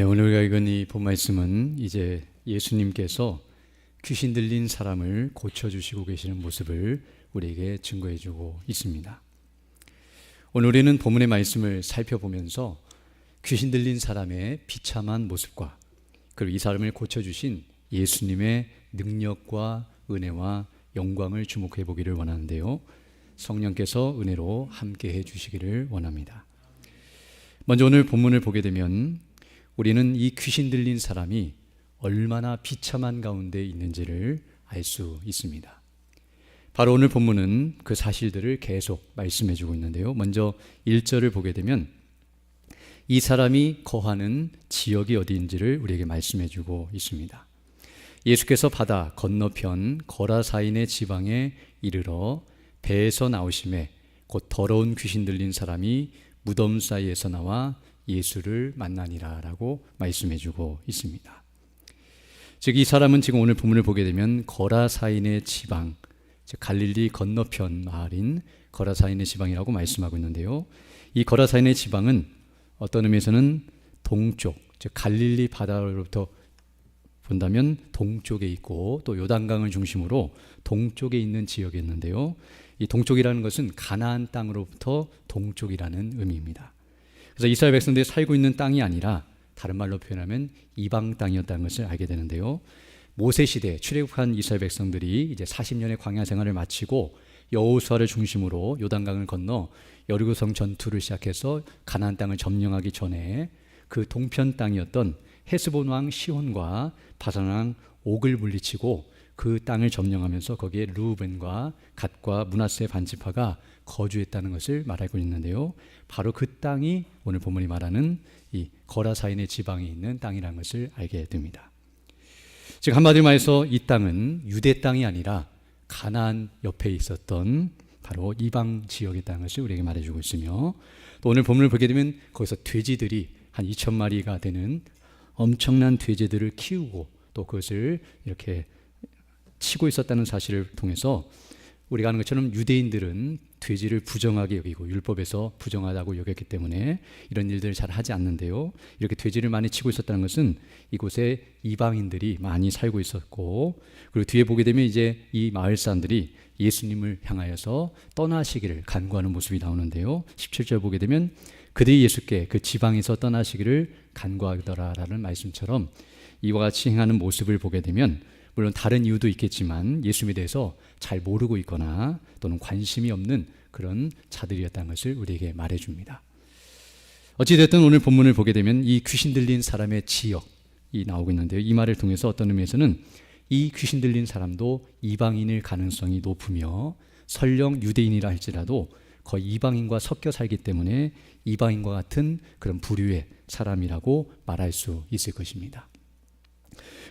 오늘 우리가 읽은 이 본 말씀은 이제 예수님께서 귀신 들린 사람을 고쳐주시고 계시는 모습을 우리에게 증거해주고 있습니다. 오늘 우리는 본문의 말씀을 살펴보면서 귀신 들린 사람의 비참한 모습과 그리고 이 사람을 고쳐주신 예수님의 능력과 은혜와 영광을 주목해 보기를 원하는데요. 성령께서 은혜로 함께 해 주시기를 원합니다. 먼저 오늘 본문을 보게 되면 우리는 이 귀신 들린 사람이 얼마나 비참한 가운데 있는지를 알 수 있습니다. 바로 오늘 본문은 그 사실들을 계속 말씀해 주고 있는데요. 먼저 1절을 보게 되면 이 사람이 거하는 지역이 어디인지를 우리에게 말씀해 주고 있습니다. 예수께서 바다 건너편 거라사인의 지방에 이르러 배에서 나오심에 곧 더러운 귀신 들린 사람이 무덤 사이에서 나와 예수를 만나니라 라고 말씀해 주고 있습니다. 즉 이 사람은 지금 오늘 본문을 보게 되면 거라사인의 지방, 즉 갈릴리 건너편 마을인 거라사인의 지방이라고 말씀하고 있는데요. 이 거라사인의 지방은 어떤 의미에서는 동쪽, 즉 갈릴리 바다로부터 본다면 동쪽에 있고 또 요단강을 중심으로 동쪽에 있는 지역이었는데요. 이 동쪽이라는 것은 가나안 땅으로부터 동쪽이라는 의미입니다. 그래서 이스라엘 백성들이 살고 있는 땅이 아니라 다른 말로 표현하면 이방 땅이었다는 것을 알게 되는데요. 모세 시대 출애굽한 이스라엘 백성들이 이제 40년의 광야 생활을 마치고 여호수아를 중심으로 요단강을 건너 여리고성 전투를 시작해서 가나안 땅을 점령하기 전에 그 동편 땅이었던 헤스본 왕 시혼과 바산 왕 옥을 물리치고 그 땅을 점령하면서 거기에 르우벤과 갓과 므낫세 반지파가 거주했다는 것을 말하고 있는데요. 바로 그 땅이 오늘 본문이 말하는 이 거라사인의 지방에 있는 땅이라는 것을 알게 됩니다. 즉 한마디로 말해서 이 땅은 유대 땅이 아니라 가나안 옆에 있었던 바로 이방 지역이었다는 것을 우리에게 말해주고 있으며, 또 오늘 본문을 보게 되면 거기서 돼지들이 한 2,000마리가 되는 엄청난 돼지들을 키우고 또 그것을 이렇게 치고 있었다는 사실을 통해서 우리가 아는 것처럼 유대인들은 돼지를 부정하게 여기고 율법에서 부정하다고 여겼기 때문에 이런 일들을 잘 하지 않는데요. 이렇게 돼지를 많이 치고 있었다는 것은 이곳에 이방인들이 많이 살고 있었고, 그리고 뒤에 보게 되면 이제 이 마을 사람들이 예수님을 향하여서 떠나시기를 간구하는 모습이 나오는데요. 17절 보게 되면 그들이 예수께 그 지방에서 떠나시기를 간구하더라라는 말씀처럼 이와 같이 행하는 모습을 보게 되면 물론 다른 이유도 있겠지만 예수님에 대해서 잘 모르고 있거나 또는 관심이 없는 그런 자들이었다는 것을 우리에게 말해줍니다. 어찌됐든 오늘 본문을 보게 되면 이 귀신 들린 사람의 지역이 나오고 있는데요. 이 말을 통해서 어떤 의미에서는 이 귀신 들린 사람도 이방인일 가능성이 높으며 설령 유대인이라 할지라도 거의 이방인과 섞여 살기 때문에 이방인과 같은 그런 부류의 사람이라고 말할 수 있을 것입니다.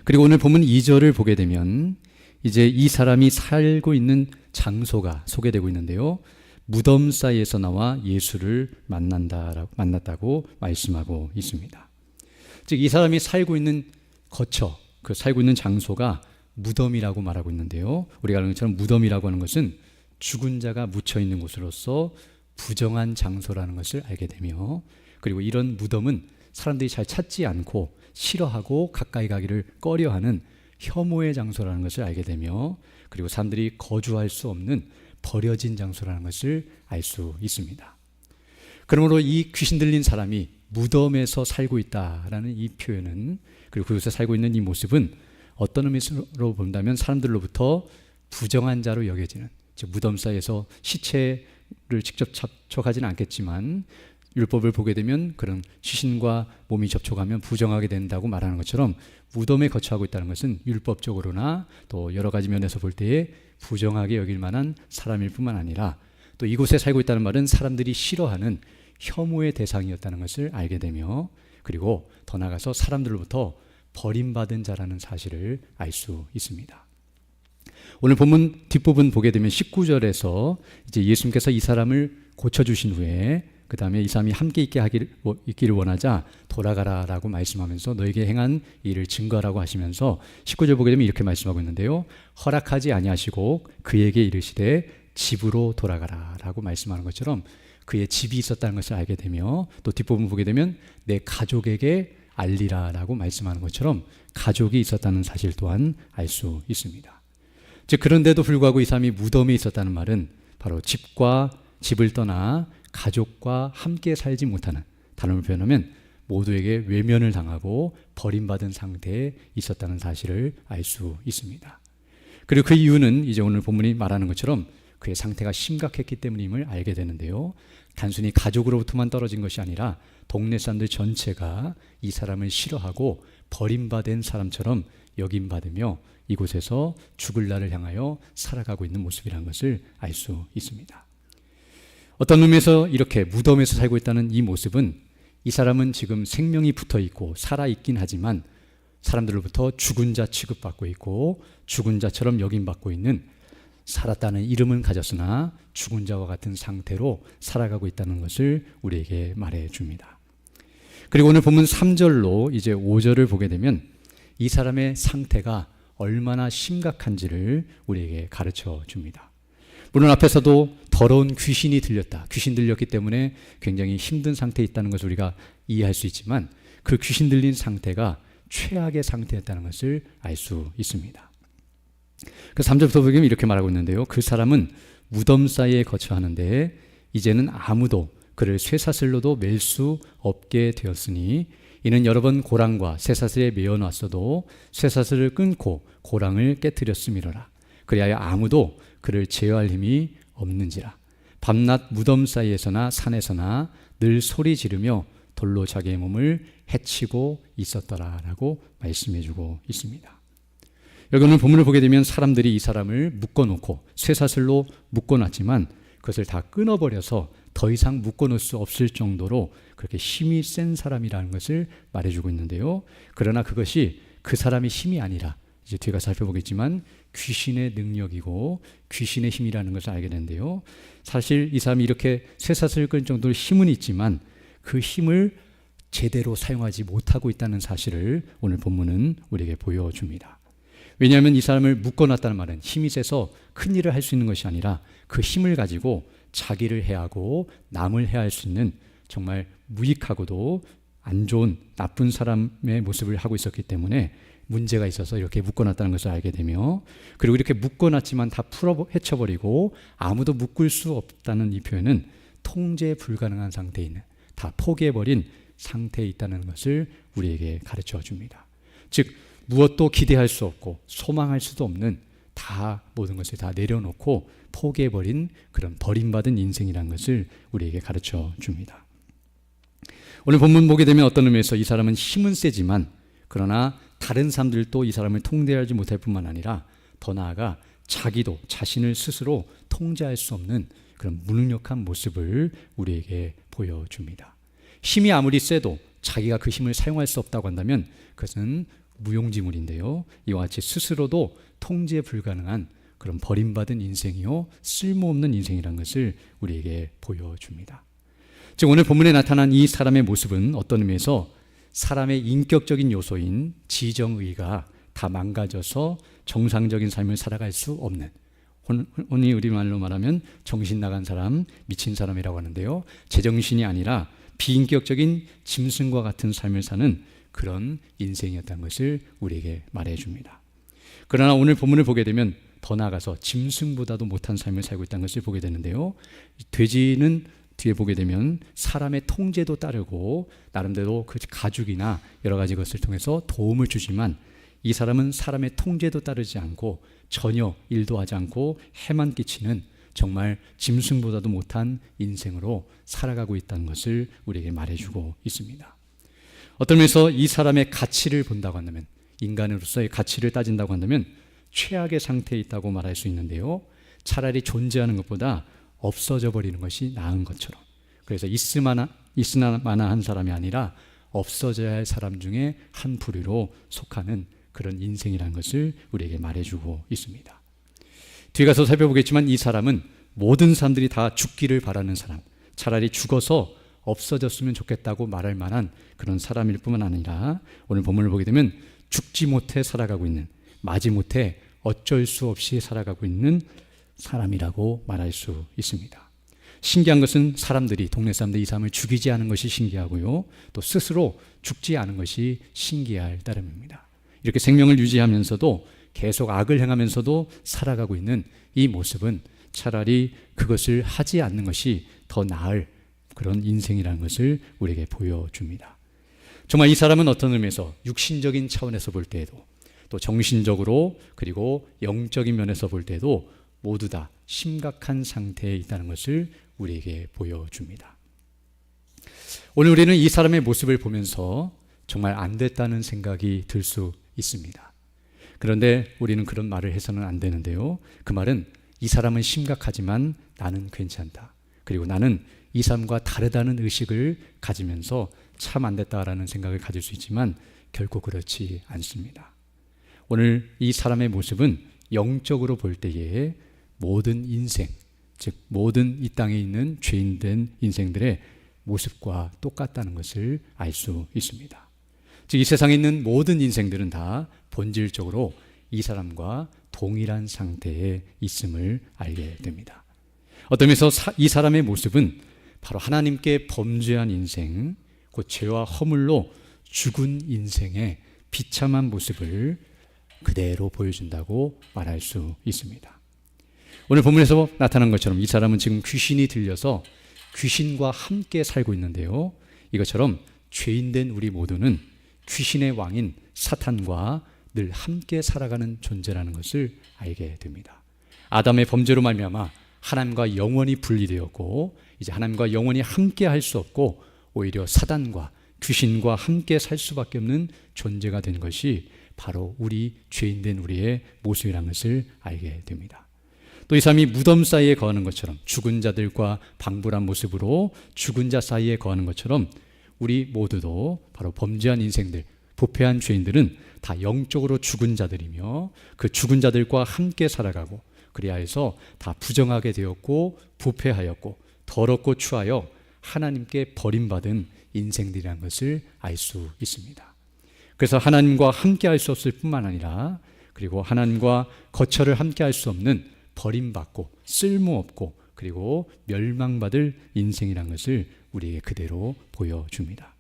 그리고 오늘 본문 2절을 보게 되면 이제 이 사람이 살고 있는 장소가 소개되고 있는데요. 무덤 사이에서 나와 예수를 만났다고 말씀하고 있습니다. 즉 이 사람이 살고 있는 거처, 그 살고 있는 장소가 무덤이라고 말하고 있는데요. 우리가 아는 것처럼 무덤이라고 하는 것은 죽은 자가 묻혀 있는 곳으로서 부정한 장소라는 것을 알게 되며, 그리고 이런 무덤은 사람들이 잘 찾지 않고 싫어하고 가까이 가기를 꺼려하는 혐오의 장소라는 것을 알게 되며, 그리고 사람들이 거주할 수 없는 버려진 장소라는 것을 알 수 있습니다. 그러므로 이 귀신 들린 사람이 무덤에서 살고 있다라는 이 표현은, 그리고 그곳에 살고 있는 이 모습은 어떤 의미로 본다면 사람들로부터 부정한 자로 여겨지는, 즉 무덤 사이에서 시체를 직접 접촉하지는 않겠지만 율법을 보게 되면 그런 시신과 몸이 접촉하면 부정하게 된다고 말하는 것처럼 무덤에 거처하고 있다는 것은 율법적으로나 또 여러 가지 면에서 볼 때에 부정하게 여길 만한 사람일 뿐만 아니라 또 이곳에 살고 있다는 말은 사람들이 싫어하는 혐오의 대상이었다는 것을 알게 되며, 그리고 더 나아가서 사람들로부터 버림받은 자라는 사실을 알 수 있습니다. 오늘 본문 뒷부분 보게 되면 19절에서 이제 예수님께서 이 사람을 고쳐주신 후에 그 다음에 이 사람이 함께 있기를 원하자 돌아가라 라고 말씀하면서 너에게 행한 일을 증거하라고 하시면서 19절 보게 되면 이렇게 말씀하고 있는데요. 허락하지 아니하시고 그에게 이르시되 집으로 돌아가라 라고 말씀하는 것처럼 그의 집이 있었다는 것을 알게 되며, 또 뒷부분 보게 되면 내 가족에게 알리라라고 말씀하는 것처럼 가족이 있었다는 사실 또한 알 수 있습니다. 즉 그런데도 불구하고 이 사람이 무덤에 있었다는 말은 바로 집을 떠나 가족과 함께 살지 못하는, 단어로 표현하면 모두에게 외면을 당하고 버림받은 상태에 있었다는 사실을 알 수 있습니다. 그리고 그 이유는 이제 오늘 본문이 말하는 것처럼 그의 상태가 심각했기 때문임을 알게 되는데요. 단순히 가족으로부터만 떨어진 것이 아니라 동네 사람들 전체가 이 사람을 싫어하고 버림받은 사람처럼 여김받으며 이곳에서 죽을 날을 향하여 살아가고 있는 모습이라는 것을 알 수 있습니다. 어떤 의미에서 이렇게 무덤에서 살고 있다는 이 모습은 이 사람은 지금 생명이 붙어 있고 살아있긴 하지만 사람들로부터 죽은 자 취급받고 있고 죽은 자처럼 여김받고 있는, 살았다는 이름은 가졌으나 죽은 자와 같은 상태로 살아가고 있다는 것을 우리에게 말해줍니다. 그리고 오늘 본문 3절로 이제 5절을 보게 되면 이 사람의 상태가 얼마나 심각한지를 우리에게 가르쳐 줍니다. 물론 앞에서도 더러운 귀신이 들렸다, 귀신 들렸기 때문에 굉장히 힘든 상태에 있다는 것을 우리가 이해할 수 있지만 그 귀신 들린 상태가 최악의 상태였다는 것을 알 수 있습니다. 그 3절부터 보면 이렇게 말하고 있는데요. 그 사람은 무덤 사이에 거처 하는데 이제는 아무도 그를 쇠사슬로도 맬 수 없게 되었으니 이는 여러 번 고랑과 쇠사슬에 매어 놨어도 쇠사슬을 끊고 고랑을 깨뜨렸음이로라. 그리하여 아무도 그를 제어할 힘이 없는지라. 밤낮 무덤 사이에서나 산에서나 늘 소리 지르며 돌로 자기의 몸을 해치고 있었더라라고 말씀해주고 있습니다. 여기 오늘 본문을 보게 되면 사람들이 이 사람을 묶어놓고 쇠사슬로 묶어놨지만 그것을 다 끊어버려서 더 이상 묶어놓을 수 없을 정도로 그렇게 힘이 센 사람이라는 것을 말해주고 있는데요. 그러나 그것이 그 사람의 힘이 아니라 이제 뒤에 가서 살펴보겠지만 귀신의 능력이고 귀신의 힘이라는 것을 알게 되는데요. 사실 이 사람이 이렇게 쇠사슬을 끊을 정도로 힘은 있지만 그 힘을 제대로 사용하지 못하고 있다는 사실을 오늘 본문은 우리에게 보여줍니다. 왜냐하면 이 사람을 묶어놨다는 말은 힘이 세서 큰 일을 할 수 있는 것이 아니라 그 힘을 가지고 자기를 해하고 남을 해할 수 있는 정말 무익하고도 안 좋은 나쁜 사람의 모습을 하고 있었기 때문에 문제가 있어서 이렇게 묶어놨다는 것을 알게 되며, 그리고 이렇게 묶어놨지만 다 헤쳐버리고 아무도 묶을 수 없다는 이 표현은 통제 불가능한 상태에 있는, 다 포기해버린 상태에 있다는 것을 우리에게 가르쳐 줍니다. 즉 무엇도 기대할 수 없고 소망할 수도 없는, 다 모든 것을 다 내려놓고 포기해버린 그런 버림받은 인생이라는 것을 우리에게 가르쳐 줍니다. 오늘 본문 보게 되면 어떤 의미에서 이 사람은 힘은 세지만 그러나 다른 사람들도 이 사람을 통제하지 못할 뿐만 아니라 더 나아가 자기도 자신을 스스로 통제할 수 없는 그런 무능력한 모습을 우리에게 보여줍니다. 힘이 아무리 세도 자기가 그 힘을 사용할 수 없다고 한다면 그것은 무용지물인데요. 이와 같이 스스로도 통제 불가능한 그런 버림받은 인생이요 쓸모없는 인생이라는 것을 우리에게 보여줍니다. 즉 오늘 본문에 나타난 이 사람의 모습은 어떤 의미에서 사람의 인격적인 요소인 지정의가 다 망가져서 정상적인 삶을 살아갈 수 없는, 흔히 우리말로 말하면 정신 나간 사람, 미친 사람이라고 하는데요. 제정신이 아니라 비인격적인 짐승과 같은 삶을 사는 그런 인생이었다는 것을 우리에게 말해줍니다. 그러나 오늘 본문을 보게 되면 더 나아가서 짐승보다도 못한 삶을 살고 있다는 것을 보게 되는데요. 돼지는 뒤에 보게 되면 사람의 통제도 따르고 나름대로 그 가죽이나 여러 가지 것을 통해서 도움을 주지만 이 사람은 사람의 통제도 따르지 않고 전혀 일도 하지 않고 해만 끼치는 정말 짐승보다도 못한 인생으로 살아가고 있다는 것을 우리에게 말해주고 있습니다. 어떤 면에서 이 사람의 가치를 본다고 한다면, 인간으로서의 가치를 따진다고 한다면 최악의 상태에 있다고 말할 수 있는데요. 차라리 존재하는 것보다 없어져 버리는 것이 나은 것처럼, 그래서 있으나마나한 사람이 아니라 없어져야 할 사람 중에 한 부류로 속하는 그런 인생이라는 것을 우리에게 말해주고 있습니다. 뒤에 가서 살펴보겠지만 이 사람은 모든 사람들이 다 죽기를 바라는 사람, 차라리 죽어서 없어졌으면 좋겠다고 말할 만한 그런 사람일 뿐만 아니라 오늘 본문을 보게 되면 죽지 못해 살아가고 있는, 마지못해 어쩔 수 없이 살아가고 있는 사람이라고 말할 수 있습니다. 신기한 것은 사람들이, 동네 사람들이 이 사람을 죽이지 않은 것이 신기하고요, 또 스스로 죽지 않은 것이 신기할 따름입니다. 이렇게 생명을 유지하면서도 계속 악을 행하면서도 살아가고 있는 이 모습은 차라리 그것을 하지 않는 것이 더 나을 그런 인생이라는 것을 우리에게 보여줍니다. 정말 이 사람은 어떤 의미에서 육신적인 차원에서 볼 때에도, 또 정신적으로 그리고 영적인 면에서 볼 때도 모두 다 심각한 상태에 있다는 것을 우리에게 보여줍니다. 오늘 우리는 이 사람의 모습을 보면서 정말 안 됐다는 생각이 들 수 있습니다. 그런데 우리는 그런 말을 해서는 안 되는데요, 그 말은 이 사람은 심각하지만 나는 괜찮다, 그리고 나는 이 사람과 다르다는 의식을 가지면서 참 안 됐다라는 생각을 가질 수 있지만 결코 그렇지 않습니다. 오늘 이 사람의 모습은 영적으로 볼 때에 모든 인생, 즉 모든 이 땅에 있는 죄인된 인생들의 모습과 똑같다는 것을 알 수 있습니다. 즉 이 세상에 있는 모든 인생들은 다 본질적으로 이 사람과 동일한 상태에 있음을 알게 됩니다. 어떤 면에서 이 사람의 모습은 바로 하나님께 범죄한 인생, 곧 죄와 허물로 죽은 인생의 비참한 모습을 그대로 보여준다고 말할 수 있습니다. 오늘 본문에서 나타난 것처럼 이 사람은 지금 귀신이 들려서 귀신과 함께 살고 있는데요, 이것처럼 죄인된 우리 모두는 귀신의 왕인 사탄과 늘 함께 살아가는 존재라는 것을 알게 됩니다. 아담의 범죄로 말미암아 하나님과 영원히 분리되었고 이제 하나님과 영원히 함께 할 수 없고 오히려 사단과 귀신과 함께 살 수밖에 없는 존재가 된 것이 바로 우리 죄인된 우리의 모습이라는 것을 알게 됩니다. 또 이 사람이 무덤 사이에 거하는 것처럼, 죽은 자들과 방불한 모습으로 죽은 자 사이에 거하는 것처럼 우리 모두도 바로 범죄한 인생들, 부패한 죄인들은 다 영적으로 죽은 자들이며 그 죽은 자들과 함께 살아가고 그리하여서 다 부정하게 되었고 부패하였고 더럽고 추하여 하나님께 버림받은 인생들이라는 것을 알 수 있습니다. 그래서 하나님과 함께 할 수 없을 뿐만 아니라 그리고 하나님과 거처를 함께 할 수 없는 버림받고 쓸모없고 그리고 멸망받을 인생이라는 것을 우리에게 그대로 보여줍니다.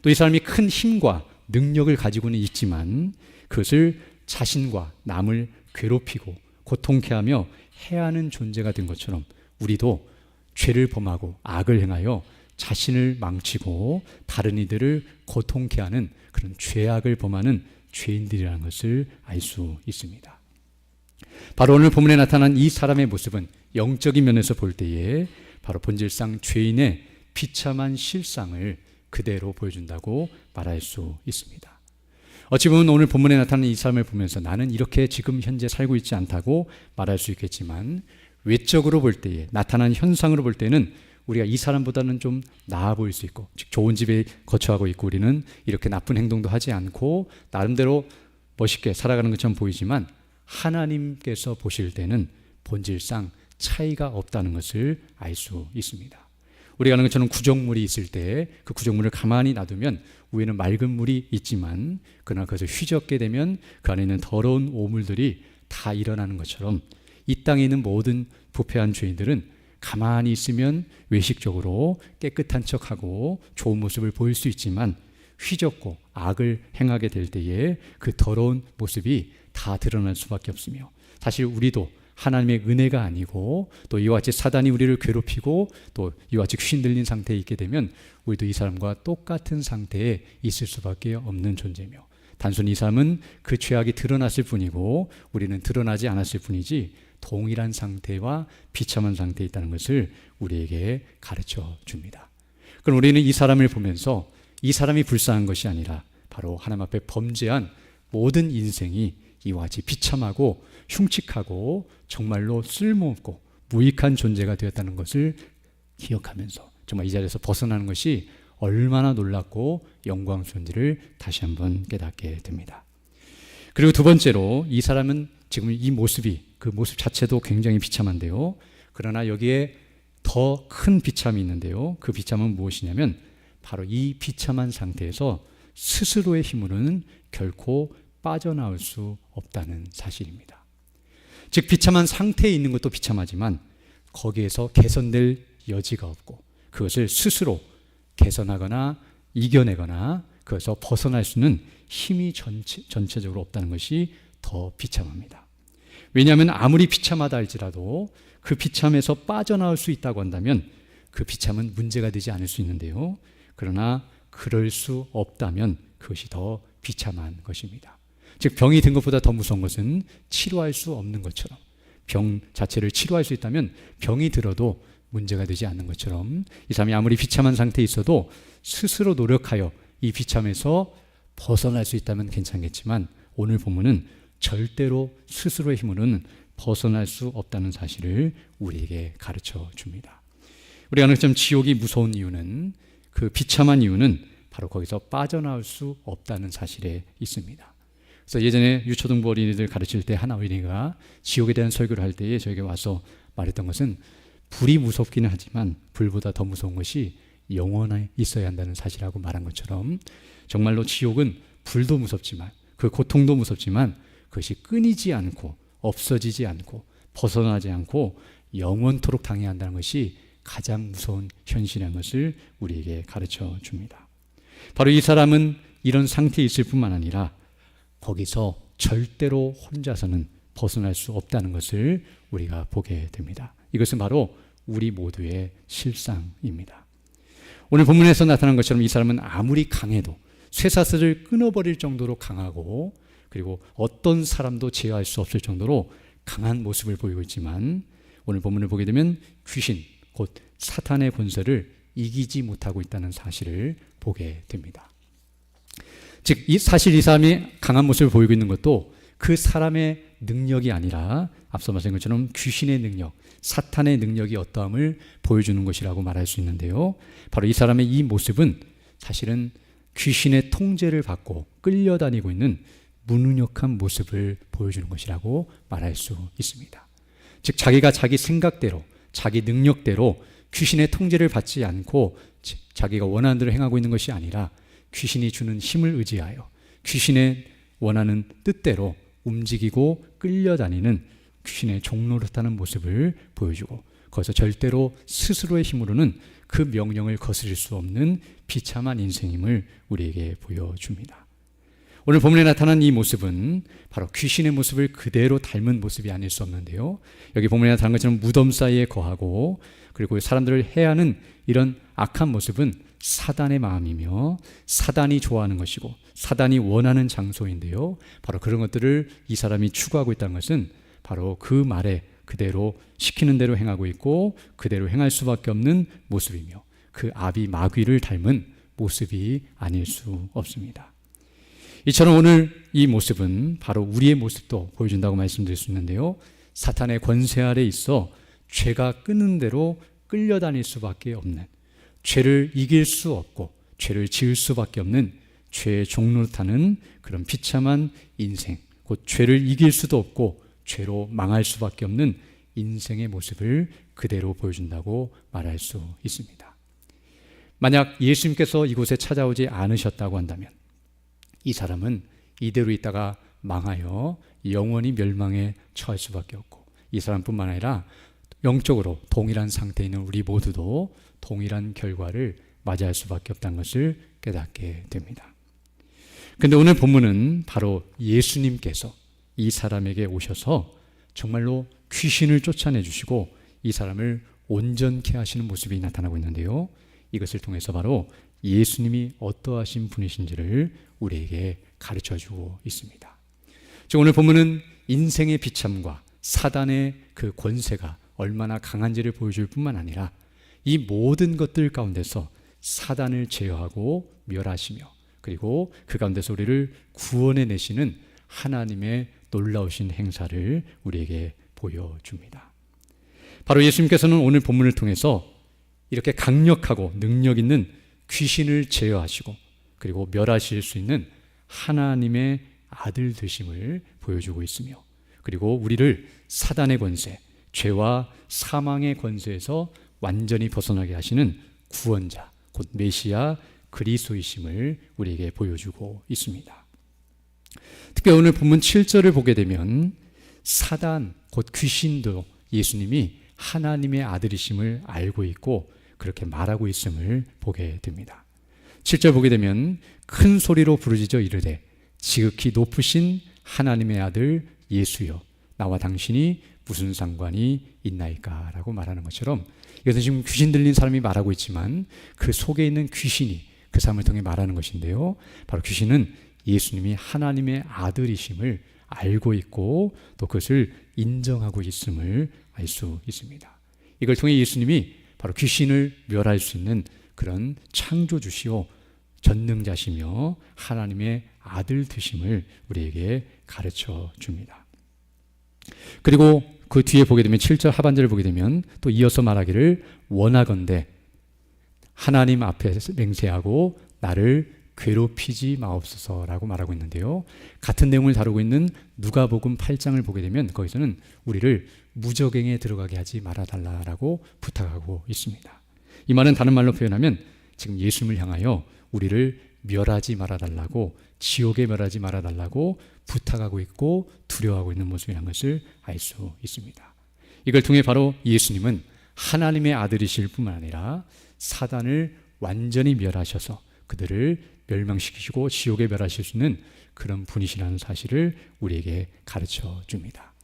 또 이 사람이 큰 힘과 능력을 가지고는 있지만 그것을 자신과 남을 괴롭히고 고통케 하며 해하는 존재가 된 것처럼 우리도 죄를 범하고 악을 행하여 자신을 망치고 다른 이들을 고통케 하는 그런 죄악을 범하는 죄인들이라는 것을 알 수 있습니다. 바로 오늘 본문에 나타난 이 사람의 모습은 영적인 면에서 볼 때에 바로 본질상 죄인의 비참한 실상을 그대로 보여준다고 말할 수 있습니다. 어찌 보면 오늘 본문에 나타난 이 사람을 보면서 나는 이렇게 지금 현재 살고 있지 않다고 말할 수 있겠지만 외적으로 볼 때에, 나타난 현상으로 볼 때는 우리가 이 사람보다는 좀 나아 보일 수 있고, 즉 좋은 집에 거처하고 있고 우리는 이렇게 나쁜 행동도 하지 않고 나름대로 멋있게 살아가는 것처럼 보이지만 하나님께서 보실 때는 본질상 차이가 없다는 것을 알 수 있습니다. 우리가 아는 것처럼 구정물이 있을 때 그 구정물을 가만히 놔두면 위에는 맑은 물이 있지만 그러나 그것을 휘젓게 되면 그 안에 있는 더러운 오물들이 다 일어나는 것처럼 이 땅에 있는 모든 부패한 죄인들은 가만히 있으면 외식적으로 깨끗한 척하고 좋은 모습을 보일 수 있지만 휘젓고 악을 행하게 될 때에 그 더러운 모습이 다 드러날 수밖에 없으며 사실 우리도 하나님의 은혜가 아니고 또 이와 같이 사단이 우리를 괴롭히고 또 이와 같이 귀신 들린 상태에 있게 되면 우리도 이 사람과 똑같은 상태에 있을 수밖에 없는 존재며 단순히 이 사람은 그 죄악이 드러났을 뿐이고 우리는 드러나지 않았을 뿐이지 동일한 상태와 비참한 상태에 있다는 것을 우리에게 가르쳐 줍니다. 그럼 우리는 이 사람을 보면서 이 사람이 불쌍한 것이 아니라 바로 하나님 앞에 범죄한 모든 인생이 이와 같이 비참하고 흉측하고 정말로 쓸모없고 무익한 존재가 되었다는 것을 기억하면서 정말 이 자리에서 벗어나는 것이 얼마나 놀랍고 영광스러운지를 다시 한번 깨닫게 됩니다. 그리고 두 번째로 이 사람은 지금 이 모습이 그 모습 자체도 굉장히 비참한데요. 그러나 여기에 더 큰 비참이 있는데요. 그 비참은 무엇이냐면 바로 이 비참한 상태에서 스스로의 힘으로는 결코 빠져나올 수 없다는 사실입니다. 즉 비참한 상태에 있는 것도 비참하지만 거기에서 개선될 여지가 없고 그것을 스스로 개선하거나 이겨내거나 그것에서 벗어날 수는 힘이 전체적으로 없다는 것이 더 비참합니다. 왜냐하면 아무리 비참하다 할지라도 그 비참에서 빠져나올 수 있다고 한다면 그 비참은 문제가 되지 않을 수 있는데요. 그러나 그럴 수 없다면 그것이 더 비참한 것입니다. 즉 병이 든 것보다 더 무서운 것은 치료할 수 없는 것처럼, 병 자체를 치료할 수 있다면 병이 들어도 문제가 되지 않는 것처럼 이 사람이 아무리 비참한 상태에 있어도 스스로 노력하여 이 비참에서 벗어날 수 있다면 괜찮겠지만 오늘 본문은 절대로 스스로의 힘으로는 벗어날 수 없다는 사실을 우리에게 가르쳐 줍니다. 우리가 하나님 지옥이 무서운 이유는, 그 비참한 이유는 바로 거기서 빠져나올 수 없다는 사실에 있습니다. 그래서 예전에 유초등부 어린이들 가르칠 때 한 어린이가 지옥에 대한 설교를 할 때에 저에게 와서 말했던 것은 불이 무섭기는 하지만 불보다 더 무서운 것이 영원히 있어야 한다는 사실하고 말한 것처럼 정말로 지옥은 불도 무섭지만 그 고통도 무섭지만 그것이 끊이지 않고 없어지지 않고 벗어나지 않고 영원토록 당해야 한다는 것이 가장 무서운 현실인 것을 우리에게 가르쳐 줍니다. 바로 이 사람은 이런 상태에 있을 뿐만 아니라 거기서 절대로 혼자서는 벗어날 수 없다는 것을 우리가 보게 됩니다. 이것은 바로 우리 모두의 실상입니다. 오늘 본문에서 나타난 것처럼 이 사람은 아무리 강해도 쇠사슬을 끊어버릴 정도로 강하고 그리고 어떤 사람도 제어할 수 없을 정도로 강한 모습을 보이고 있지만 오늘 본문을 보게 되면 귀신, 곧 사탄의 권세를 이기지 못하고 있다는 사실을 보게 됩니다. 즉 사실 이 사람이 강한 모습을 보이고 있는 것도 그 사람의 능력이 아니라 앞서 말씀드린 것처럼 귀신의 능력, 사탄의 능력이 어떠함을 보여주는 것이라고 말할 수 있는데요. 바로 이 사람의 이 모습은 사실은 귀신의 통제를 받고 끌려다니고 있는 무능력한 모습을 보여주는 것이라고 말할 수 있습니다. 즉 자기가 자기 생각대로, 자기 능력대로 귀신의 통제를 받지 않고 자기가 원하는 대로 행하고 있는 것이 아니라 귀신이 주는 힘을 의지하여 귀신의 원하는 뜻대로 움직이고 끌려다니는 귀신의 종노릇하는 모습을 보여주고 거기서 절대로 스스로의 힘으로는 그 명령을 거스릴 수 없는 비참한 인생임을 우리에게 보여줍니다. 오늘 본문에 나타난 이 모습은 바로 귀신의 모습을 그대로 닮은 모습이 아닐 수 없는데요. 여기 본문에 나타난 것처럼 무덤 사이에 거하고 그리고 사람들을 해하는 이런 악한 모습은 사단의 마음이며 사단이 좋아하는 것이고 사단이 원하는 장소인데요. 바로 그런 것들을 이 사람이 추구하고 있다는 것은 바로 그 말에 그대로 시키는 대로 행하고 있고 그대로 행할 수밖에 없는 모습이며 그 아비 마귀를 닮은 모습이 아닐 수 없습니다. 이처럼 오늘 이 모습은 바로 우리의 모습도 보여준다고 말씀드릴 수 있는데요. 사탄의 권세 아래 있어 죄가 끄는 대로 끌려다닐 수밖에 없는, 죄를 이길 수 없고 죄를 지을 수밖에 없는 죄의 종노릇하는 그런 비참한 인생, 곧 죄를 이길 수도 없고 죄로 망할 수밖에 없는 인생의 모습을 그대로 보여준다고 말할 수 있습니다. 만약 예수님께서 이곳에 찾아오지 않으셨다고 한다면 이 사람은 이대로 있다가 망하여 영원히 멸망에 처할 수밖에 없고 이 사람뿐만 아니라 영적으로 동일한 상태에 있는 우리 모두도 동일한 결과를 맞이할 수밖에 없다는 것을 깨닫게 됩니다. 그런데 오늘 본문은 바로 예수님께서 이 사람에게 오셔서 정말로 귀신을 쫓아내 주시고 이 사람을 온전케 하시는 모습이 나타나고 있는데요. 이것을 통해서 바로 예수님이 어떠하신 분이신지를 우리에게 가르쳐주고 있습니다. 즉 오늘 본문은 인생의 비참과 사단의 그 권세가 얼마나 강한지를 보여줄 뿐만 아니라 이 모든 것들 가운데서 사단을 제어하고 멸하시며 그리고 그 가운데서 우리를 구원해 내시는 하나님의 놀라우신 행사를 우리에게 보여줍니다. 바로 예수님께서는 오늘 본문을 통해서 이렇게 강력하고 능력 있는 귀신을 제어하시고 그리고 멸하실 수 있는 하나님의 아들 되심을 보여주고 있으며 그리고 우리를 사단의 권세, 죄와 사망의 권세에서 완전히 벗어나게 하시는 구원자, 곧 메시아 그리스도이심을 우리에게 보여주고 있습니다. 특히 오늘 본문 7절을 보게 되면 사단, 곧 귀신도 예수님이 하나님의 아들이심을 알고 있고 그렇게 말하고 있음을 보게 됩니다. 7절 보게 되면 큰 소리로 부르짖어 이르되 지극히 높으신 하나님의 아들 예수여 나와 당신이 무슨 상관이 있나이까 라고 말하는 것처럼, 이것은 지금 귀신 들린 사람이 말하고 있지만 그 속에 있는 귀신이 그 사람을 통해 말하는 것인데요, 바로 귀신은 예수님이 하나님의 아들이심을 알고 있고 또 그것을 인정하고 있음을 알 수 있습니다. 이걸 통해 예수님이 바로 귀신을 멸할 수 있는 그런 창조주시오 전능자시며 하나님의 아들 되심을 우리에게 가르쳐 줍니다. 그리고 그 뒤에 보게 되면 7절 하반절을 보게 되면 또 이어서 말하기를 원하건대 하나님 앞에 맹세하고 나를 괴롭히지 마옵소서라고 말하고 있는데요, 같은 내용을 다루고 있는 누가복음 8장을 보게 되면 거기서는 우리를 무저갱에 들어가게 하지 말아달라고 부탁하고 있습니다. 이 말은 다른 말로 표현하면 지금 예수님을 향하여 우리를 멸하지 말아달라고, 지옥에 멸하지 말아달라고 부탁하고 있고 두려워하고 있는 모습이라는 것을 알 수 있습니다. 이걸 통해 바로 예수님은 하나님의 아들이실 뿐만 아니라 사단을 완전히 멸하셔서 그들을 멸망시키시고 지옥에 멸하실 수 있는 그런 분이시라는 사실을 우리에게 가르쳐 줍니다.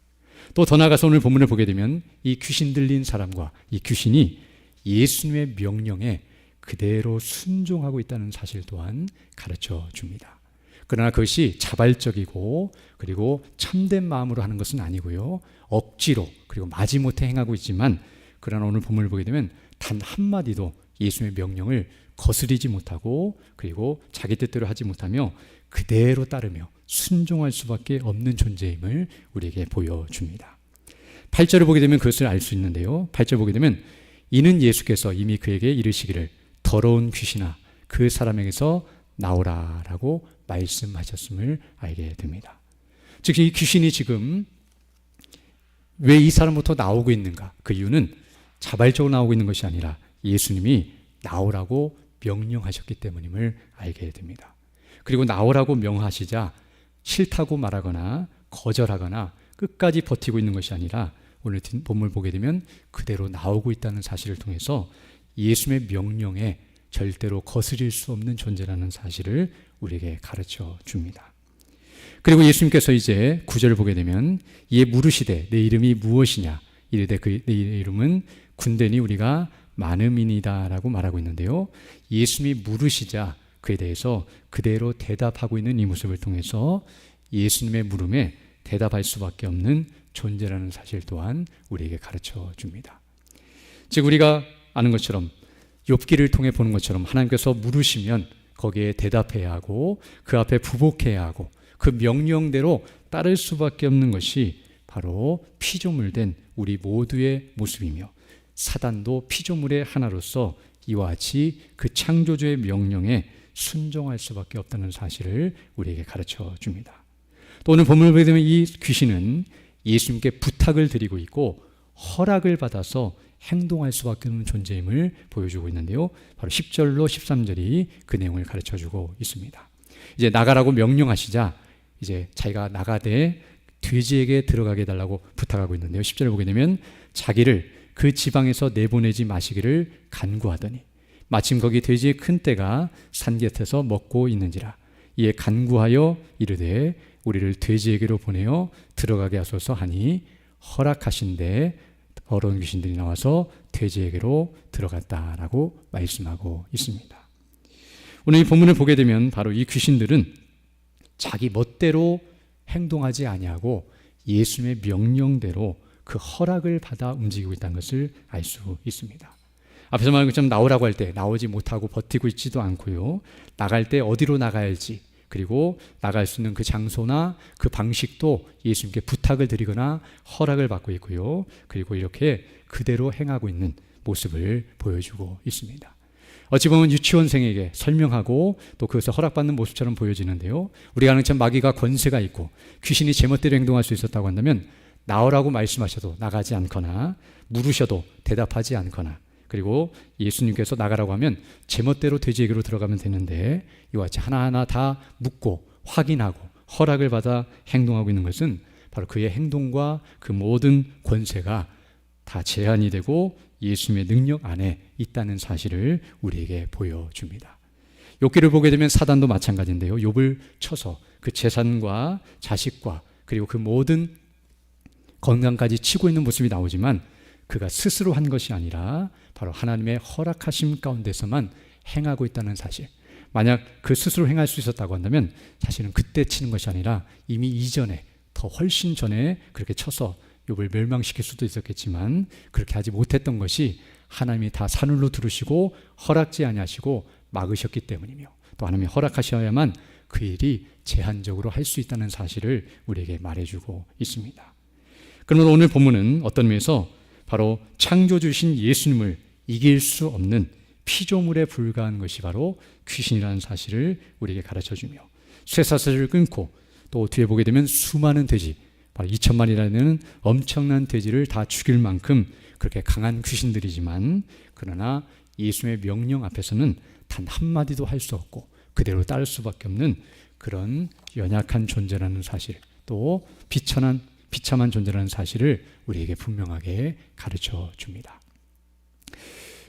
또 더 나아가서 오늘 본문을 보게 되면 이 귀신 들린 사람과 이 귀신이 예수님의 명령에 그대로 순종하고 있다는 사실 또한 가르쳐 줍니다. 그러나 그것이 자발적이고 그리고 참된 마음으로 하는 것은 아니고요, 억지로 그리고 마지못해 행하고 있지만, 그러나 오늘 본문을 보게 되면 단 한마디도 예수님의 명령을 거스리지 못하고 그리고 자기 뜻대로 하지 못하며 그대로 따르며 순종할 수밖에 없는 존재임을 우리에게 보여줍니다. 8절을 보게 되면 그것을 알 수 있는데요, 8절 보게 되면 이는 예수께서 이미 그에게 이르시기를 더러운 귀신아 그 사람에게서 나오라 라고 말씀하셨음을 알게 됩니다. 즉 이 귀신이 지금 왜 이 사람부터 나오고 있는가, 그 이유는 자발적으로 나오고 있는 것이 아니라 예수님이 나오라고 명령하셨기 때문임을 알게 됩니다. 그리고 나오라고 명하시자 싫다고 말하거나 거절하거나 끝까지 버티고 있는 것이 아니라 오늘 본문을 보게 되면 그대로 나오고 있다는 사실을 통해서 예수님의 명령에 절대로 거스릴 수 없는 존재라는 사실을 우리에게 가르쳐 줍니다. 그리고 예수님께서 이제 9절을 보게 되면 이에 물으시되 내 이름이 무엇이냐 이르되 내 이름은 군대니 우리가 많음이니이다 라고 말하고 있는데요, 예수님이 물으시자 그에 대해서 그대로 대답하고 있는 이 모습을 통해서 예수님의 물음에 대답할 수밖에 없는 존재라는 사실 또한 우리에게 가르쳐 줍니다. 즉 우리가 아는 것처럼 욥기를 통해 보는 것처럼 하나님께서 물으시면 거기에 대답해야 하고 그 앞에 부복해야 하고 그 명령대로 따를 수밖에 없는 것이 바로 피조물된 우리 모두의 모습이며, 사단도 피조물의 하나로서 이와 같이 그 창조주의 명령에 순종할 수밖에 없다는 사실을 우리에게 가르쳐 줍니다. 또 오늘 본문을 보게 되면 이 귀신은 예수님께 부탁을 드리고 있고 허락을 받아서 행동할 수밖에 없는 존재임을 보여주고 있는데요, 바로 10절로 13절이 그 내용을 가르쳐주고 있습니다. 이제 나가라고 명령하시자 이제 자기가 나가되 돼지에게 들어가게 해달라고 부탁하고 있는데요, 10절을 보게 되면 자기를 그 지방에서 내보내지 마시기를 간구하더니 마침 거기 돼지의 큰 떼가 산 곁에서 먹고 있는지라 이에 간구하여 이르되 우리를 돼지에게로 보내어 들어가게 하소서 하니 허락하신데 더러운 귀신들이 나와서 돼지에게로 들어갔다라고 말씀하고 있습니다. 오늘 이 본문을 보게 되면 바로 이 귀신들은 자기 멋대로 행동하지 아니하고 예수님의 명령대로 그 허락을 받아 움직이고 있다는 것을 알 수 있습니다. 앞에서 말한 것처럼 나오라고 할 때 나오지 못하고 버티고 있지도 않고요, 나갈 때 어디로 나가야 할지 그리고 나갈 수 있는 그 장소나 그 방식도 예수님께 부탁을 드리거나 허락을 받고 있고요, 그리고 이렇게 그대로 행하고 있는 모습을 보여주고 있습니다. 어찌 보면 유치원생에게 설명하고 또 그것을 허락받는 모습처럼 보여지는데요, 우리가 아는 참 마귀가 권세가 있고 귀신이 제멋대로 행동할 수 있었다고 한다면 나오라고 말씀하셔도 나가지 않거나 물으셔도 대답하지 않거나 그리고 예수님께서 나가라고 하면 제멋대로 돼지에게로 들어가면 되는데 이와 같이 하나하나 다 묻고 확인하고 허락을 받아 행동하고 있는 것은 바로 그의 행동과 그 모든 권세가 다 제한이 되고 예수님의 능력 안에 있다는 사실을 우리에게 보여줍니다. 욥기를 보게 되면 사단도 마찬가지인데요. 욥을 쳐서 그 재산과 자식과 그리고 그 모든 건강까지 치고 있는 모습이 나오지만 그가 스스로 한 것이 아니라 바로 하나님의 허락하심 가운데서만 행하고 있다는 사실. 만약 그 스스로 행할 수 있었다고 한다면 사실은 그때 치는 것이 아니라 이미 이전에 더 훨씬 전에 그렇게 쳐서 욥을 멸망시킬 수도 있었겠지만 그렇게 하지 못했던 것이 하나님이 다 산울로 두르시고 허락지 아니하시고 막으셨기 때문이며 또 하나님이 허락하셔야만 그 일이 제한적으로 할 수 있다는 사실을 우리에게 말해주고 있습니다. 그러면 오늘 본문은 어떤 면에서 바로 창조주신 예수님을 이길 수 없는 피조물에 불과한 것이 바로 귀신이라는 사실을 우리에게 가르쳐주며 쇠사슬을 끊고 또 뒤에 보게 되면 수많은 돼지, 바로 2천마리라는 엄청난 돼지를 다 죽일 만큼 그렇게 강한 귀신들이지만 그러나 예수님의 명령 앞에서는 단 한마디도 할 수 없고 그대로 따를 수밖에 없는 그런 연약한 존재라는 사실, 또 비참한 존재라는 사실을 우리에게 분명하게 가르쳐 줍니다.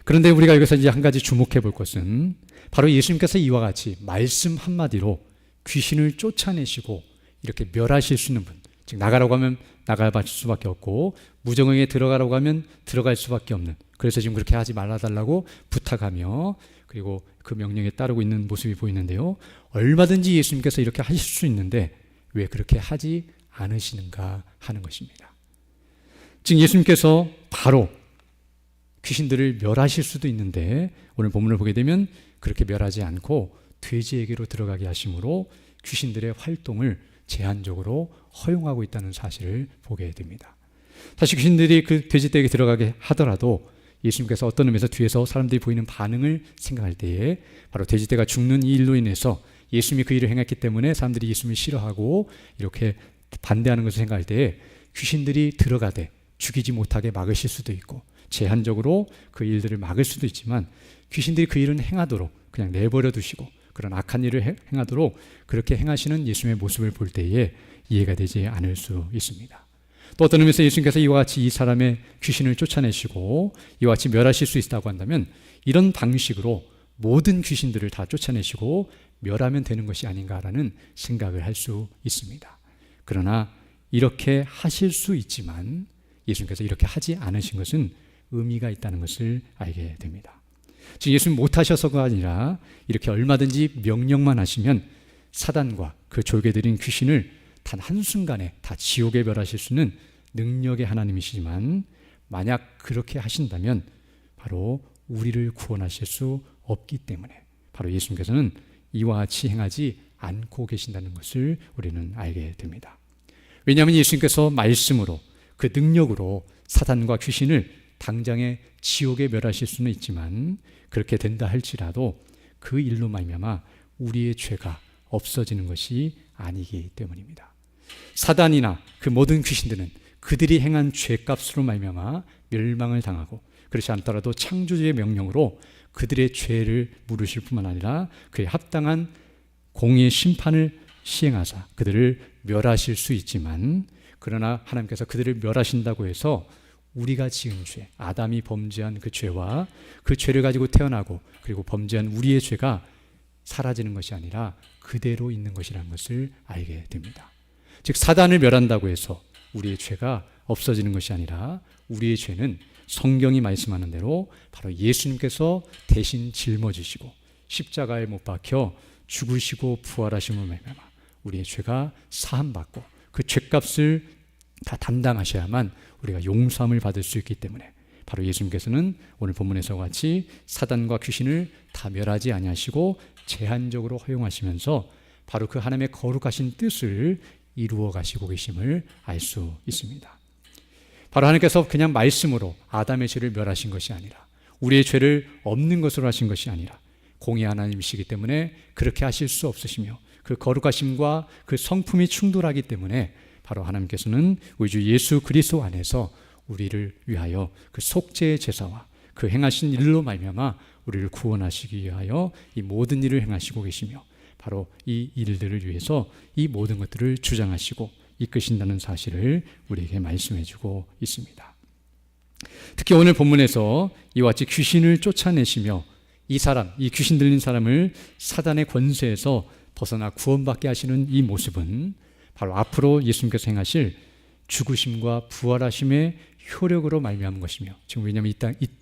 그런데 우리가 여기서 이제 한 가지 주목해 볼 것은 바로 예수님께서 이와 같이 말씀 한마디로 귀신을 쫓아내시고 이렇게 멸하실 수 있는 분, 즉 나가라고 하면 나갈 수밖에 없고 무정오에 들어가라고 하면 들어갈 수밖에 없는, 그래서 지금 그렇게 하지 말아달라고 부탁하며 그리고 그 명령에 따르고 있는 모습이 보이는데요. 얼마든지 예수님께서 이렇게 하실 수 있는데 왜 그렇게 하지 않으시는가 하는 것입니다. 즉 예수님께서 바로 귀신들을 멸하실 수도 있는데 오늘 본문을 보게 되면 그렇게 멸하지 않고 돼지에게로 들어가게 하심으로 귀신들의 활동을 제한적으로 허용하고 있다는 사실을 보게 됩니다. 사실 귀신들이 그 돼지떼에게 들어가게 하더라도 예수님께서 어떤 의미에서 뒤에서 사람들이 보이는 반응을 생각할 때에 바로 돼지떼가 죽는 이 일로 인해서 예수님이 그 일을 행했기 때문에 사람들이 예수님을 싫어하고 이렇게 반대하는 것을 생각할 때에 귀신들이 들어가되 죽이지 못하게 막으실 수도 있고 제한적으로 그 일들을 막을 수도 있지만 귀신들이 그 일은 행하도록 그냥 내버려 두시고 그런 악한 일을 행하도록 그렇게 행하시는 예수님의 모습을 볼 때에 이해가 되지 않을 수 있습니다. 또 어떤 의미에서 예수님께서 이와 같이 이 사람의 귀신을 쫓아내시고 이와 같이 멸하실 수 있다고 한다면 이런 방식으로 모든 귀신들을 다 쫓아내시고 멸하면 되는 것이 아닌가라는 생각을 할 수 있습니다. 그러나 이렇게 하실 수 있지만 예수님께서 이렇게 하지 않으신 것은 의미가 있다는 것을 알게 됩니다. 즉 예수님 못하셔서가 아니라 이렇게 얼마든지 명령만 하시면 사단과 그 졸개들인 귀신을 단 한순간에 다 지옥에 멸하실 수는 능력의 하나님이시지만 만약 그렇게 하신다면 바로 우리를 구원하실 수 없기 때문에 바로 예수님께서는 이와 같이 행하지 않고 계신다는 것을 우리는 알게 됩니다. 왜냐하면 예수님께서 말씀으로 그 능력으로 사단과 귀신을 당장에 지옥에 멸하실 수는 있지만 그렇게 된다 할지라도 그 일로 말미암아 우리의 죄가 없어지는 것이 아니기 때문입니다. 사단이나 그 모든 귀신들은 그들이 행한 죄값으로 말미암아 멸망을 당하고 그렇지 않더라도 창조주의 명령으로 그들의 죄를 물으실 뿐만 아니라 그에 합당한 공의의 심판을 시행하사 그들을 멸하실 수 있지만 그러나 하나님께서 그들을 멸하신다고 해서 우리가 지은 죄, 아담이 범죄한 그 죄와 그 죄를 가지고 태어나고 그리고 범죄한 우리의 죄가 사라지는 것이 아니라 그대로 있는 것이라는 것을 알게 됩니다. 즉 사단을 멸한다고 해서 우리의 죄가 없어지는 것이 아니라 우리의 죄는 성경이 말씀하는 대로 바로 예수님께서 대신 짊어지시고 십자가에 못 박혀 죽으시고 부활하심을 말미암아 우리의 죄가 사함받고 그 죄값을 다 담당하셔야만 우리가 용서함을 받을 수 있기 때문에 바로 예수님께서는 오늘 본문에서 같이 사단과 귀신을 다 멸하지 아니하시고 제한적으로 허용하시면서 바로 그 하나님의 거룩하신 뜻을 이루어 가시고 계심을 알 수 있습니다. 바로 하나님께서 그냥 말씀으로 아담의 죄를 멸하신 것이 아니라 우리의 죄를 없는 것으로 하신 것이 아니라 공의 하나님이시기 때문에 그렇게 하실 수 없으시며 그 거룩하심과 그 성품이 충돌하기 때문에 바로 하나님께서는 우리 주 예수 그리스도 안에서 우리를 위하여 그 속죄의 제사와 그 행하신 일로 말미암아 우리를 구원하시기 위하여 이 모든 일을 행하시고 계시며 바로 이 일들을 위해서 이 모든 것들을 주장하시고 이끄신다는 사실을 우리에게 말씀해 주고 있습니다. 특히 오늘 본문에서 이와 같이 귀신을 쫓아내시며 이 사람, 이 귀신 들린 사람을 사단의 권세에서 벗어나 구원받게 하시는 이 모습은 바로 앞으로 예수님께서 행하실 죽으심과 부활하심의 효력으로 말미암은 것이며, 지금 왜냐하면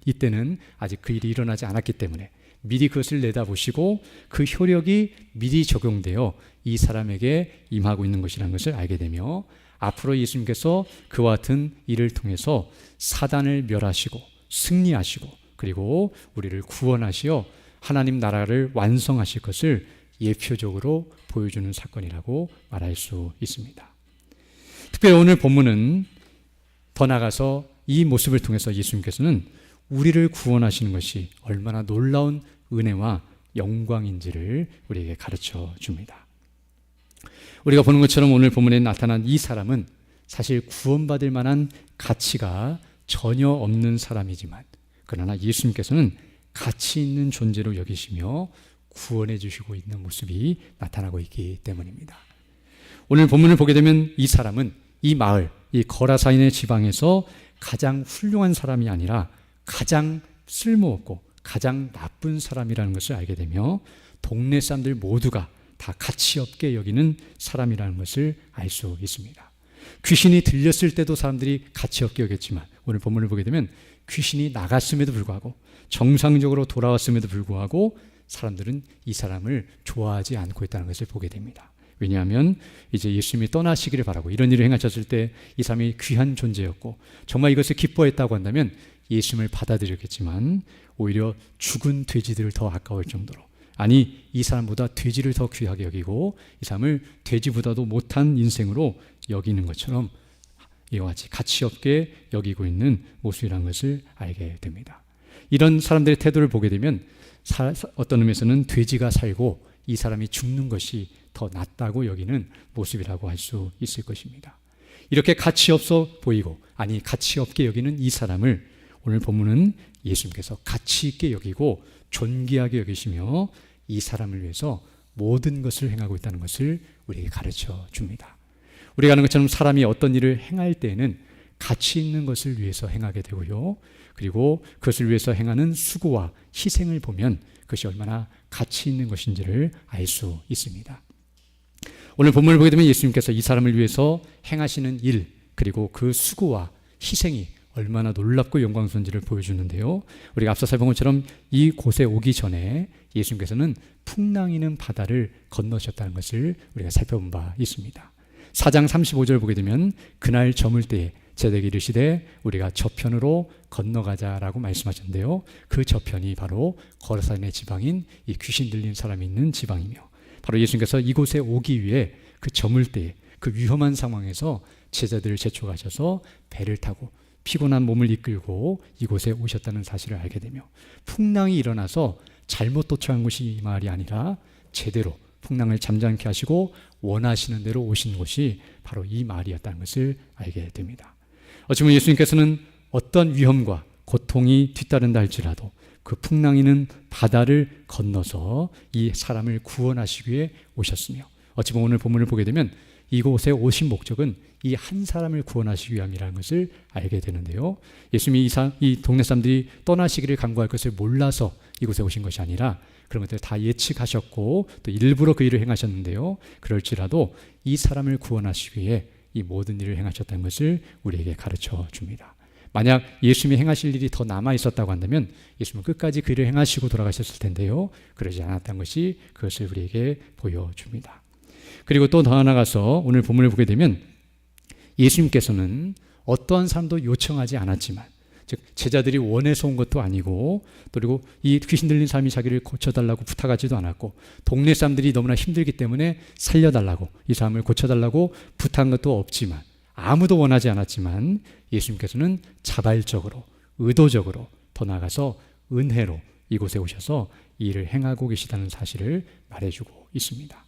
이때는 아직 그 일이 일어나지 않았기 때문에 미리 그것을 내다보시고 그 효력이 미리 적용되어 이 사람에게 임하고 있는 것이라는 것을 알게 되며, 앞으로 예수님께서 그와 같은 일을 통해서 사단을 멸하시고 승리하시고 그리고 우리를 구원하시어 하나님 나라를 완성하실 것을 예표적으로 보여주는 사건이라고 말할 수 있습니다. 특별히 오늘 본문은 더 나아가서 이 모습을 통해서 예수님께서는 우리를 구원하시는 것이 얼마나 놀라운 은혜와 영광인지를 우리에게 가르쳐 줍니다. 우리가 보는 것처럼 오늘 본문에 나타난 이 사람은 사실 구원받을 만한 가치가 전혀 없는 사람이지만, 그러나 예수님께서는 가치 있는 존재로 여기시며 구원해 주시고 있는 모습이 나타나고 있기 때문입니다. 오늘 본문을 보게 되면 이 사람은 이 마을, 이 거라사인의 지방에서 가장 훌륭한 사람이 아니라 가장 쓸모없고 가장 나쁜 사람이라는 것을 알게 되며, 동네 사람들 모두가 다 가치 없게 여기는 사람이라는 것을 알 수 있습니다. 귀신이 들렸을 때도 사람들이 가치 없게 여겼지만, 오늘 본문을 보게 되면 귀신이 나갔음에도 불구하고 정상적으로 돌아왔음에도 불구하고 사람들은 이 사람을 좋아하지 않고 있다는 것을 보게 됩니다. 왜냐하면 이제 예수님이 떠나시기를 바라고 이런 일을 행하셨을 때 이 사람이 귀한 존재였고 정말 이것을 기뻐했다고 한다면 예수님을 받아들였겠지만, 오히려 죽은 돼지들을 더 아까울 정도로, 아니 이 사람보다 돼지를 더 귀하게 여기고 이 사람을 돼지보다도 못한 인생으로 여기는 것처럼 이와 같이 가치 없게 여기고 있는 모습이라는 것을 알게 됩니다. 이런 사람들의 태도를 보게 되면 어떤 의미에서는 돼지가 살고 이 사람이 죽는 것이 더 낫다고 여기는 모습이라고 할 수 있을 것입니다. 이렇게 가치 없어 보이고, 아니 가치 없게 여기는 이 사람을 오늘 본문은 예수님께서 가치 있게 여기고 존귀하게 여기시며 이 사람을 위해서 모든 것을 행하고 있다는 것을 우리에게 가르쳐 줍니다. 우리가 아는 것처럼 사람이 어떤 일을 행할 때에는 가치 있는 것을 위해서 행하게 되고요, 그리고 그것을 위해서 행하는 수고와 희생을 보면 그것이 얼마나 가치 있는 것인지를 알 수 있습니다. 오늘 본문을 보게 되면 예수님께서 이 사람을 위해서 행하시는 일, 그리고 그 수고와 희생이 얼마나 놀랍고 영광스러운지를 보여주는데요, 우리가 앞서 살펴본 것처럼 이 곳에 오기 전에 예수님께서는 풍랑이는 바다를 건너셨다는 것을 우리가 살펴본 바 있습니다. 4장 35절 보게 되면 그날 저물 때에 제자에게 이르시되 우리가 저편으로 건너가자라고 말씀하셨는데요, 그 저편이 바로 거라사인의 지방인 이 귀신 들린 사람이 있는 지방이며, 바로 예수님께서 이곳에 오기 위해 그 저물 때에 그 위험한 상황에서 제자들을 재촉하셔서 배를 타고 피곤한 몸을 이끌고 이곳에 오셨다는 사실을 알게 되며, 풍랑이 일어나서 잘못 도착한 곳이 이 마을이 아니라 제대로 풍랑을 잠잠케 하시고 원하시는 대로 오신 곳이 바로 이 마을이었다는 것을 알게 됩니다. 어쩌면 예수님께서는 어떤 위험과 고통이 뒤따른다 할지라도 그 풍랑이는 바다를 건너서 이 사람을 구원하시기 위해 오셨으며, 어찌보면 오늘 본문을 보게 되면 이곳에 오신 목적은 이 한 사람을 구원하시기 위함이라는 것을 알게 되는데요, 예수님이 이 동네 사람들이 떠나시기를 간구할 것을 몰라서 이곳에 오신 것이 아니라 그런 것들을 다 예측하셨고 또 일부러 그 일을 행하셨는데요, 그럴지라도 이 사람을 구원하시기 위해 이 모든 일을 행하셨다는 것을 우리에게 가르쳐 줍니다. 만약 예수님이 행하실 일이 더 남아 있었다고 한다면 예수님은 끝까지 그 일을 행하시고 돌아가셨을 텐데요, 그러지 않았다는 것이 그것을 우리에게 보여줍니다. 그리고 또 더 나아가서 오늘 본문을 보게 되면 예수님께서는 어떠한 사람도 요청하지 않았지만, 즉 제자들이 원해서 온 것도 아니고, 또 그리고 이 귀신 들린 사람이 자기를 고쳐달라고 부탁하지도 않았고, 동네 사람들이 너무나 힘들기 때문에 살려달라고 이 사람을 고쳐달라고 부탁한 것도 없지만, 아무도 원하지 않았지만 예수님께서는 자발적으로 의도적으로 더 나아가서 은혜로 이곳에 오셔서 이 일을 행하고 계시다는 사실을 말해주고 있습니다.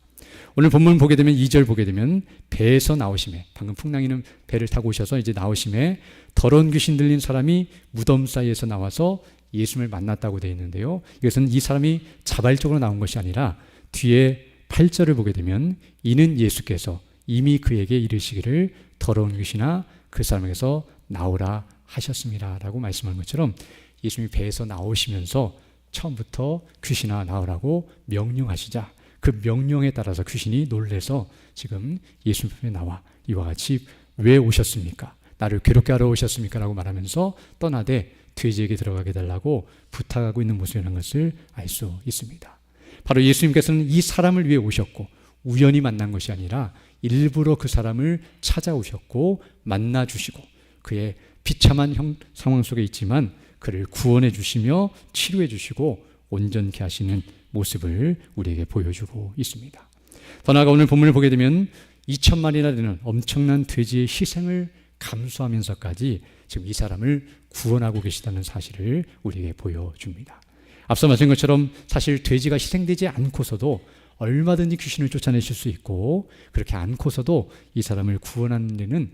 오늘 본문 보게 되면 2절 보게 되면 배에서 나오심에, 방금 풍랑이는 배를 타고 오셔서 이제 나오심에 더러운 귀신 들린 사람이 무덤 사이에서 나와서 예수님을 만났다고 되어 있는데요, 이것은 이 사람이 자발적으로 나온 것이 아니라 뒤에 8절을 보게 되면 이는 예수께서 이미 그에게 이르시기를 더러운 귀신아 그 사람에게서 나오라 하셨습니다 라고 말씀한 것처럼 예수님이 배에서 나오시면서 처음부터 귀신아 나오라고 명령하시자 그 명령에 따라서 귀신이 놀래서 지금 예수님 앞에 나와 이와 같이 왜 오셨습니까? 나를 괴롭게 하러 오셨습니까? 라고 말하면서 떠나되 돼지에게 들어가게 달라고 부탁하고 있는 모습이라는 것을 알 수 있습니다. 바로 예수님께서는 이 사람을 위해 오셨고 우연히 만난 것이 아니라 일부러 그 사람을 찾아오셨고 만나주시고 그의 비참한 상황 속에 있지만 그를 구원해 주시며 치료해 주시고 온전케 하시는 모습을 우리에게 보여주고 있습니다. 더 나아가 오늘 본문을 보게 되면 2,000마리나 되는 엄청난 돼지의 희생을 감수하면서까지 지금 이 사람을 구원하고 계시다는 사실을 우리에게 보여줍니다. 앞서 말씀한 것처럼 사실 돼지가 희생되지 않고서도 얼마든지 귀신을 쫓아내실 수 있고 그렇게 않고서도 이 사람을 구원하는 데는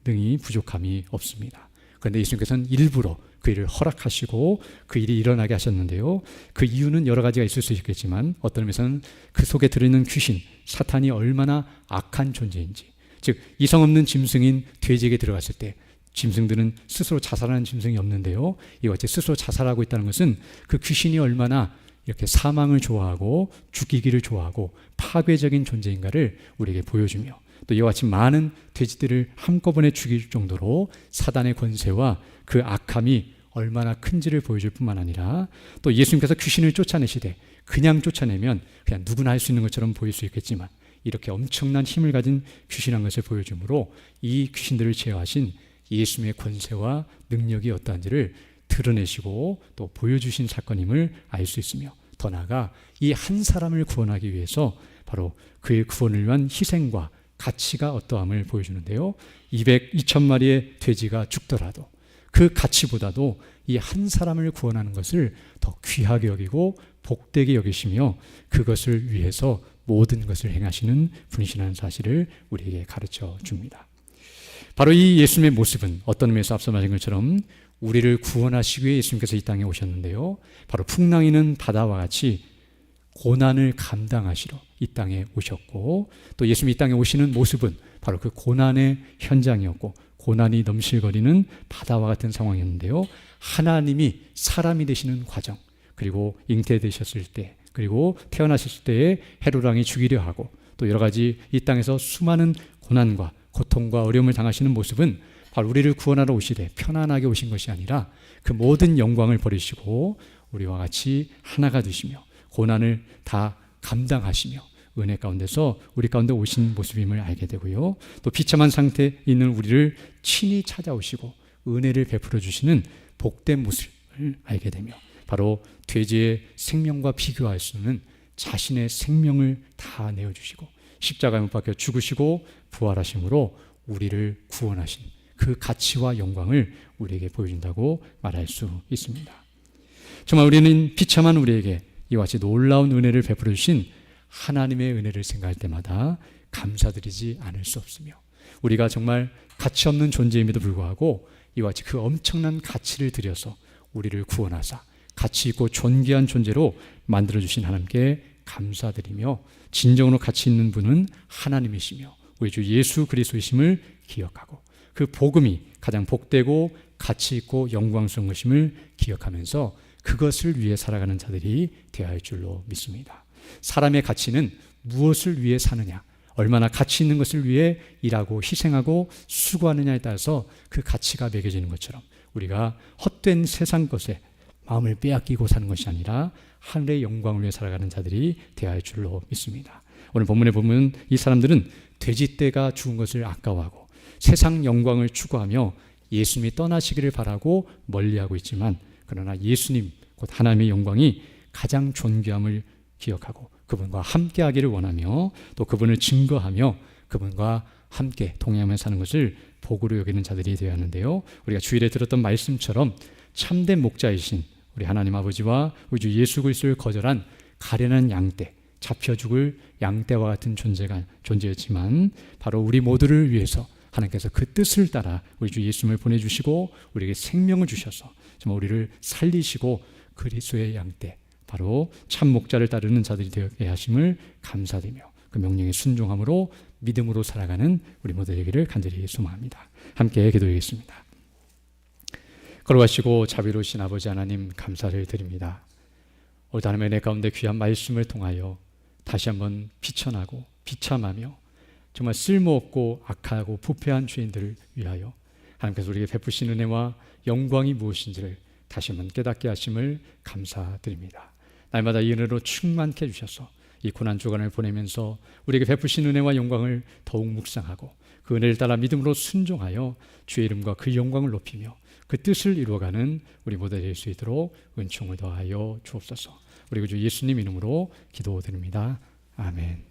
능히 부족함이 없습니다. 그런데 예수님께서는 일부러 그 일을 허락하시고 그 일이 일어나게 하셨는데요. 그 이유는 여러 가지가 있을 수 있겠지만 어떤 의미에서는 그 속에 들어있는 귀신, 사탄이 얼마나 악한 존재인지, 즉 이성 없는 짐승인 돼지에게 들어갔을 때 짐승들은 스스로 자살하는 짐승이 없는데요. 이와 같이 스스로 자살하고 있다는 것은 그 귀신이 얼마나 이렇게 사망을 좋아하고 죽이기를 좋아하고 파괴적인 존재인가를 우리에게 보여주며 또 이와 같이 많은 돼지들을 한꺼번에 죽일 정도로 사단의 권세와 그 악함이 얼마나 큰지를 보여줄 뿐만 아니라 또 예수님께서 귀신을 쫓아내시되 그냥 쫓아내면 그냥 누구나 할 수 있는 것처럼 보일 수 있겠지만 이렇게 엄청난 힘을 가진 귀신한 것을 보여주므로 이 귀신들을 제어하신 예수님의 권세와 능력이 어떠한지를 드러내시고 또 보여주신 사건임을 알 수 있으며 더 나아가 이 한 사람을 구원하기 위해서 바로 그의 구원을 위한 희생과 가치가 어떠함을 보여주는데요. 2,000마리의 돼지가 죽더라도 그 가치보다도 이 한 사람을 구원하는 것을 더 귀하게 여기고 복되게 여기시며 그것을 위해서 모든 것을 행하시는 분이시라는 사실을 우리에게 가르쳐 줍니다. 바로 이 예수님의 모습은 어떤 의미에서 앞서 말한 것처럼 우리를 구원하시기 위해 예수님께서 이 땅에 오셨는데요. 바로 풍랑이는 바다와 같이 고난을 감당하시러 이 땅에 오셨고 또 예수님이 이 땅에 오시는 모습은 바로 그 고난의 현장이었고 고난이 넘실거리는 바다와 같은 상황이었는데요. 하나님이 사람이 되시는 과정 그리고 잉태되셨을 때 그리고 태어나셨을 때에 헤롯 왕이 죽이려 하고 또 여러 가지 이 땅에서 수많은 고난과 고통과 어려움을 당하시는 모습은 바로 우리를 구원하러 오시되 편안하게 오신 것이 아니라 그 모든 영광을 버리시고 우리와 같이 하나가 되시며 고난을 다 감당하시며 은혜 가운데서 우리 가운데 오신 모습임을 알게 되고요. 또 비참한 상태에 있는 우리를 친히 찾아오시고 은혜를 베풀어 주시는 복된 모습을 알게 되며 바로 돼지의 생명과 비교할 수 없는 자신의 생명을 다 내어주시고 십자가에 못 박혀 죽으시고 부활하심으로 우리를 구원하신 그 가치와 영광을 우리에게 보여준다고 말할 수 있습니다. 정말 우리는 비참한 우리에게 이와 같이 놀라운 은혜를 베풀어 주신 하나님의 은혜를 생각할 때마다 감사드리지 않을 수 없으며 우리가 정말 가치 없는 존재임에도 불구하고 이와 같이 그 엄청난 가치를 들여서 우리를 구원하사 가치 있고 존귀한 존재로 만들어주신 하나님께 감사드리며 진정으로 가치 있는 분은 하나님이시며 우리 주 예수 그리스도이심을 기억하고 그 복음이 가장 복되고 가치 있고 영광스러운 것임을 기억하면서 그것을 위해 살아가는 자들이 되어야 할 줄로 믿습니다. 사람의 가치는 무엇을 위해 사느냐, 얼마나 가치 있는 것을 위해 일하고 희생하고 수고하느냐에 따라서 그 가치가 매겨지는 것처럼 우리가 헛된 세상 것에 마음을 빼앗기고 사는 것이 아니라 하늘의 영광을 위해 살아가는 자들이 되어야 할 줄로 믿습니다. 오늘 본문에 보면 이 사람들은 돼지떼가 죽은 것을 아까워하고 세상 영광을 추구하며 예수님이 떠나시기를 바라고 멀리하고 있지만 그러나 예수님 곧 하나님의 영광이 가장 존귀함을 기억하고 그분과 함께하기를 원하며 또 그분을 증거하며 그분과 함께 동행하며 사는 것을 복으로 여기는 자들이 되어야 하는데요. 우리가 주일에 들었던 말씀처럼 참된 목자이신 우리 하나님 아버지와 우리 주 예수 그리스도를 거절한 가련한 양떼, 잡혀 죽을 양떼와 같은 존재였지만 바로 우리 모두를 위해서 하나님께서 그 뜻을 따라 우리 주 예수님을 보내주시고 우리에게 생명을 주셔서 정말 우리를 살리시고 그리스도의 양떼 바로 참 목자를 따르는 자들이 되게 하심을 감사드리며 그 명령에 순종함으로 믿음으로 살아가는 우리 모두 되기를 간절히 소망합니다. 함께 기도하겠습니다. 걸어가시고 자비로우신 아버지 하나님, 감사를 드립니다. 오늘 하나님의 은혜 가운데 귀한 말씀을 통하여 다시 한번 비천하고 비참하며 정말 쓸모없고 악하고 부패한 죄인들을 위하여 하나님께서 우리에게 베푸신 은혜와 영광이 무엇인지를 다시 한번 깨닫게 하심을 감사드립니다. 날마다 이 은혜로 충만케 해주셔서 이 고난 주간을 보내면서 우리에게 베푸신 은혜와 영광을 더욱 묵상하고 그 은혜를 따라 믿음으로 순종하여 주의 이름과 그 영광을 높이며 그 뜻을 이루어가는 우리 모두 될 수 있도록 은총을 더하여 주옵소서. 우리 구주 예수님 이름으로 기도드립니다. 아멘.